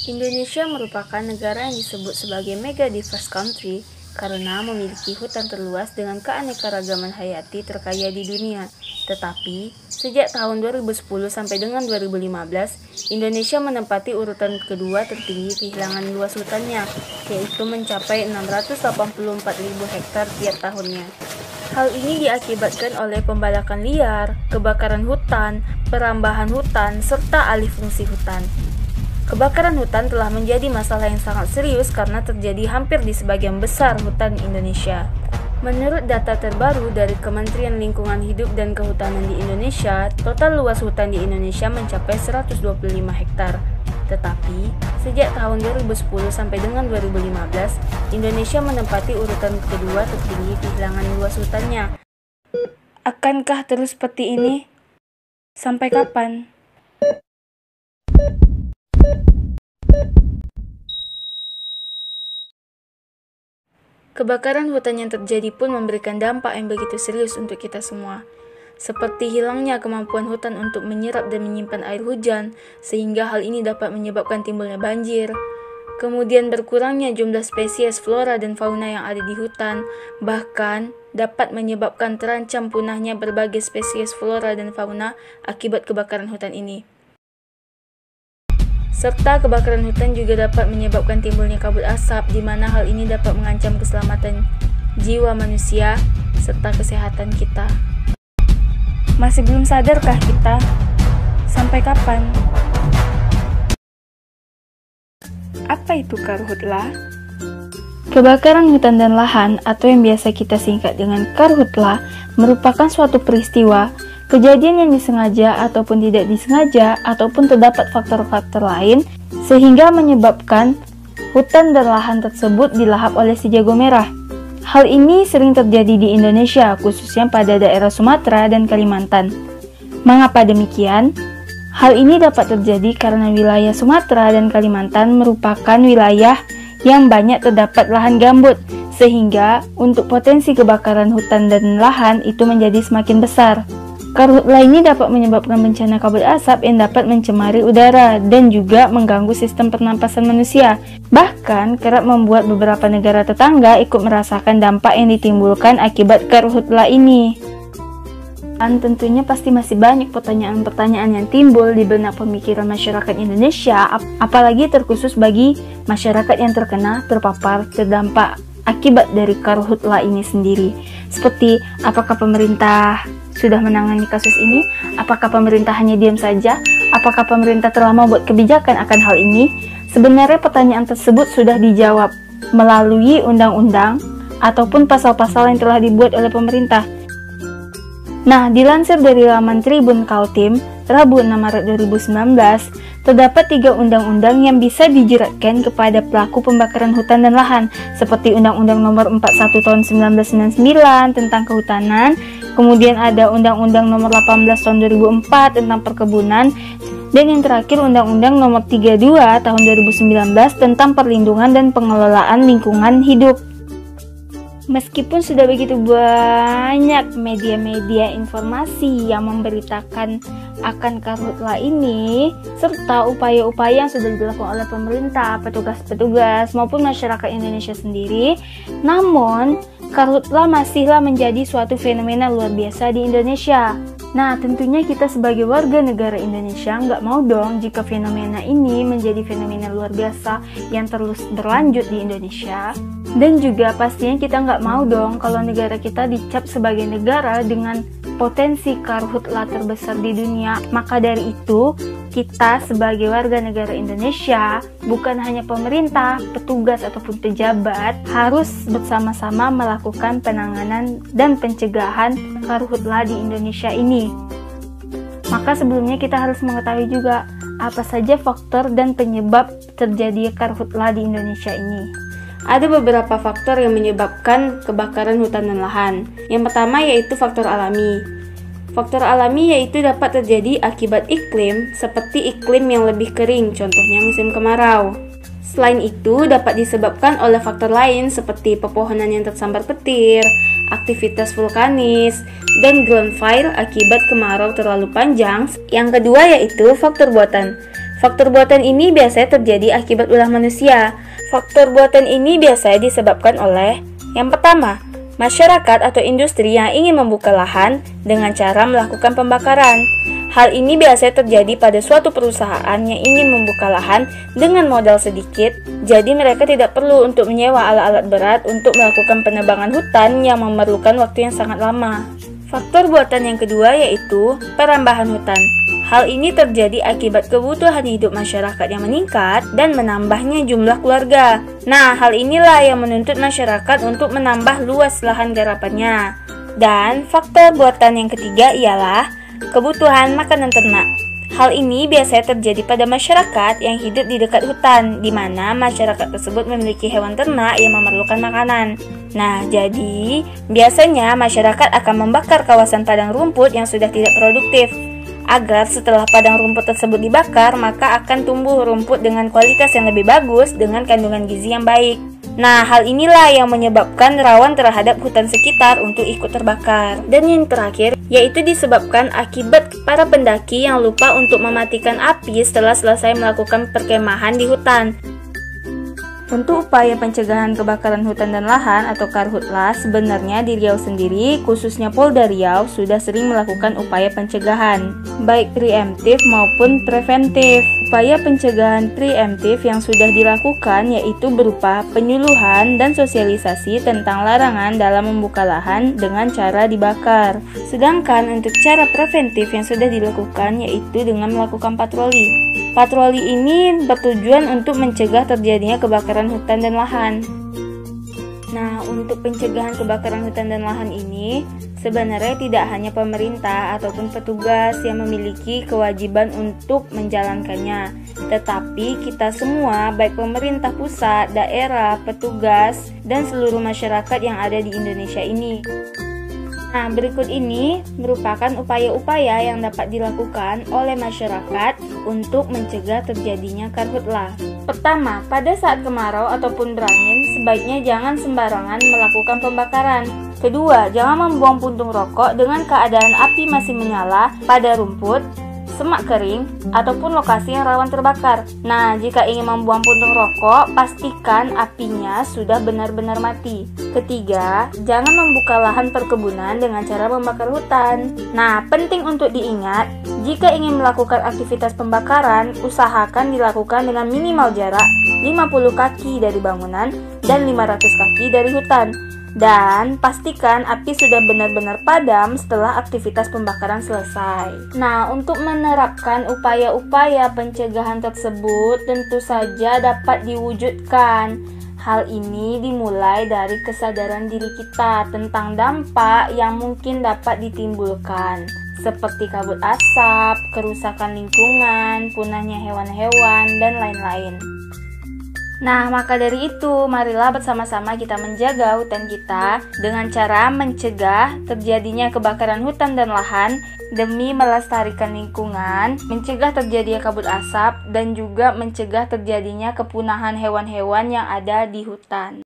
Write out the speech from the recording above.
Indonesia merupakan negara yang disebut sebagai mega diverse country karena memiliki hutan terluas dengan keanekaragaman hayati terkaya di dunia. Tetapi, sejak tahun 2010 sampai dengan 2015, Indonesia menempati urutan kedua tertinggi kehilangan luas hutannya, yaitu mencapai 684.000 hektar tiap tahunnya. Hal ini diakibatkan oleh pembalakan liar, kebakaran hutan, perambahan hutan, serta alih fungsi hutan. Kebakaran hutan telah menjadi masalah yang sangat serius karena terjadi hampir di sebagian besar hutan Indonesia. Menurut data terbaru dari Kementerian Lingkungan Hidup dan Kehutanan di Indonesia, total luas hutan di Indonesia mencapai 125 hektar. Tetapi, sejak tahun 2010 sampai dengan 2015, Indonesia menempati urutan kedua tertinggi kehilangan luas hutannya. Akankah terus seperti ini? Sampai kapan? Kebakaran hutan yang terjadi pun memberikan dampak yang begitu serius untuk kita semua, seperti hilangnya kemampuan hutan untuk menyerap dan menyimpan air hujan, sehingga hal ini dapat menyebabkan timbulnya banjir. Kemudian berkurangnya jumlah spesies flora dan fauna yang ada di hutan, bahkan dapat menyebabkan terancam punahnya berbagai spesies flora dan fauna akibat kebakaran hutan ini. Serta kebakaran hutan juga dapat menyebabkan timbulnya kabut asap, di mana hal ini dapat mengancam keselamatan jiwa manusia serta kesehatan kita. Masih belum sadarkah kita? Sampai kapan? Apa itu karhutla? Kebakaran hutan dan lahan atau yang biasa kita singkat dengan karhutla merupakan suatu peristiwa kejadian yang disengaja ataupun tidak disengaja ataupun terdapat faktor-faktor lain sehingga menyebabkan hutan dan lahan tersebut dilahap oleh si jago merah. Hal ini sering terjadi di Indonesia, khususnya pada daerah Sumatera dan Kalimantan. Mengapa demikian? Hal ini dapat terjadi karena wilayah Sumatera dan Kalimantan merupakan wilayah yang banyak terdapat lahan gambut, sehingga untuk potensi kebakaran hutan dan lahan itu menjadi semakin besar. Karhutla ini dapat menyebabkan bencana kabut asap yang dapat mencemari udara dan juga mengganggu sistem pernapasan manusia. Bahkan kerap membuat beberapa negara tetangga ikut merasakan dampak yang ditimbulkan akibat karhutla ini. Dan tentunya pasti masih banyak pertanyaan-pertanyaan yang timbul di benak pemikiran masyarakat Indonesia, apalagi terkhusus bagi masyarakat yang terkena, terpapar, terdampak akibat dari karhutla ini sendiri. Seperti, apakah pemerintah sudah menangani kasus ini? Apakah pemerintah hanya diam saja? Apakah pemerintah telah membuat kebijakan akan hal ini? Sebenarnya pertanyaan tersebut sudah dijawab melalui undang-undang ataupun pasal-pasal yang telah dibuat oleh pemerintah. Nah, dilansir dari laman Tribun Kaltim, Rabu 6 Maret 2019, terdapat 3 undang-undang yang bisa dijeratkan kepada pelaku pembakaran hutan dan lahan, seperti Undang-Undang Nomor 41 Tahun 1999 tentang kehutanan, kemudian ada Undang-Undang Nomor 18 Tahun 2004 tentang perkebunan, dan yang terakhir Undang-Undang Nomor 32 Tahun 2019 tentang perlindungan dan pengelolaan lingkungan hidup. Meskipun sudah begitu banyak media-media informasi yang memberitakan akan karhutla ini, serta upaya-upaya yang sudah dilakukan oleh pemerintah, petugas-petugas, maupun masyarakat Indonesia sendiri, namun karhutla masihlah menjadi suatu fenomena luar biasa di Indonesia. Nah, tentunya kita sebagai warga negara Indonesia nggak mau dong jika fenomena ini menjadi fenomena luar biasa yang terus berlanjut di Indonesia. Dan juga pastinya kita nggak mau dong kalau negara kita dicap sebagai negara dengan potensi karhutla terbesar di dunia. Maka dari itu, kita sebagai warga negara Indonesia, bukan hanya pemerintah, petugas, ataupun pejabat, harus bersama-sama melakukan penanganan dan pencegahan karhutla di Indonesia ini. Maka sebelumnya kita harus mengetahui juga apa saja faktor dan penyebab terjadi karhutla di Indonesia ini. Ada beberapa faktor yang menyebabkan kebakaran hutan dan lahan. Yang pertama yaitu faktor alami. Faktor alami yaitu dapat terjadi akibat iklim, seperti iklim yang lebih kering, contohnya musim kemarau. Selain itu, dapat disebabkan oleh faktor lain seperti pepohonan yang tersambar petir, aktivitas vulkanis, dan ground fire akibat kemarau terlalu panjang. Yang kedua yaitu faktor buatan. Faktor buatan ini biasanya terjadi akibat ulah manusia. Faktor buatan ini biasanya disebabkan oleh yang pertama, masyarakat atau industri yang ingin membuka lahan dengan cara melakukan pembakaran. Hal ini biasanya terjadi pada suatu perusahaan yang ingin membuka lahan dengan modal sedikit, jadi mereka tidak perlu untuk menyewa alat-alat berat untuk melakukan penebangan hutan yang memerlukan waktu yang sangat lama. Faktor buatan yang kedua yaitu perambahan hutan. Hal ini terjadi akibat kebutuhan hidup masyarakat yang meningkat dan menambahnya jumlah keluarga. Nah, hal inilah yang menuntut masyarakat untuk menambah luas lahan garapannya. Dan faktor buatan yang ketiga ialah kebutuhan makanan ternak. Hal ini biasanya terjadi pada masyarakat yang hidup di dekat hutan, di mana masyarakat tersebut memiliki hewan ternak yang memerlukan makanan. Nah, jadi biasanya masyarakat akan membakar kawasan padang rumput yang sudah tidak produktif, agar setelah padang rumput tersebut dibakar, maka akan tumbuh rumput dengan kualitas yang lebih bagus dengan kandungan gizi yang baik. Nah, hal inilah yang menyebabkan rawan terhadap hutan sekitar untuk ikut terbakar. Dan yang terakhir, yaitu disebabkan akibat para pendaki yang lupa untuk mematikan api setelah selesai melakukan perkemahan di hutan. Untuk upaya pencegahan kebakaran hutan dan lahan atau Karhutla, sebenarnya di Riau sendiri, khususnya Polda Riau, sudah sering melakukan upaya pencegahan, baik preemptif maupun preventif. Upaya pencegahan preemptif yang sudah dilakukan yaitu berupa penyuluhan dan sosialisasi tentang larangan dalam membuka lahan dengan cara dibakar. Sedangkan untuk cara preventif yang sudah dilakukan yaitu dengan melakukan patroli. Patroli ini bertujuan untuk mencegah terjadinya kebakaran hutan dan lahan. Nah, untuk pencegahan kebakaran hutan dan lahan ini, sebenarnya tidak hanya pemerintah ataupun petugas yang memiliki kewajiban untuk menjalankannya, tetapi kita semua, baik pemerintah pusat, daerah, petugas, dan seluruh masyarakat yang ada di Indonesia ini. Nah, berikut ini merupakan upaya-upaya yang dapat dilakukan oleh masyarakat untuk mencegah terjadinya karhutla. Pertama, pada saat kemarau ataupun berangin, sebaiknya jangan sembarangan melakukan pembakaran. Kedua, jangan membuang puntung rokok dengan keadaan api masih menyala pada rumput, semak kering, ataupun lokasi yang rawan terbakar. Nah, jika ingin membuang puntung rokok, pastikan apinya sudah benar-benar mati. Ketiga, jangan membuka lahan perkebunan dengan cara membakar hutan. Nah, penting untuk diingat, jika ingin melakukan aktivitas pembakaran, usahakan dilakukan dengan minimal jarak 50 kaki dari bangunan dan 500 kaki dari hutan. Dan pastikan api sudah benar-benar padam setelah aktivitas pembakaran selesai. Nah, untuk menerapkan upaya-upaya pencegahan tersebut tentu saja dapat diwujudkan. Hal ini dimulai dari kesadaran diri kita tentang dampak yang mungkin dapat ditimbulkan, seperti kabut asap, kerusakan lingkungan, punahnya hewan-hewan, dan lain-lain. Nah, maka dari itu, marilah bersama-sama kita menjaga hutan kita dengan cara mencegah terjadinya kebakaran hutan dan lahan demi melestarikan lingkungan, mencegah terjadinya kabut asap, dan juga mencegah terjadinya kepunahan hewan-hewan yang ada di hutan.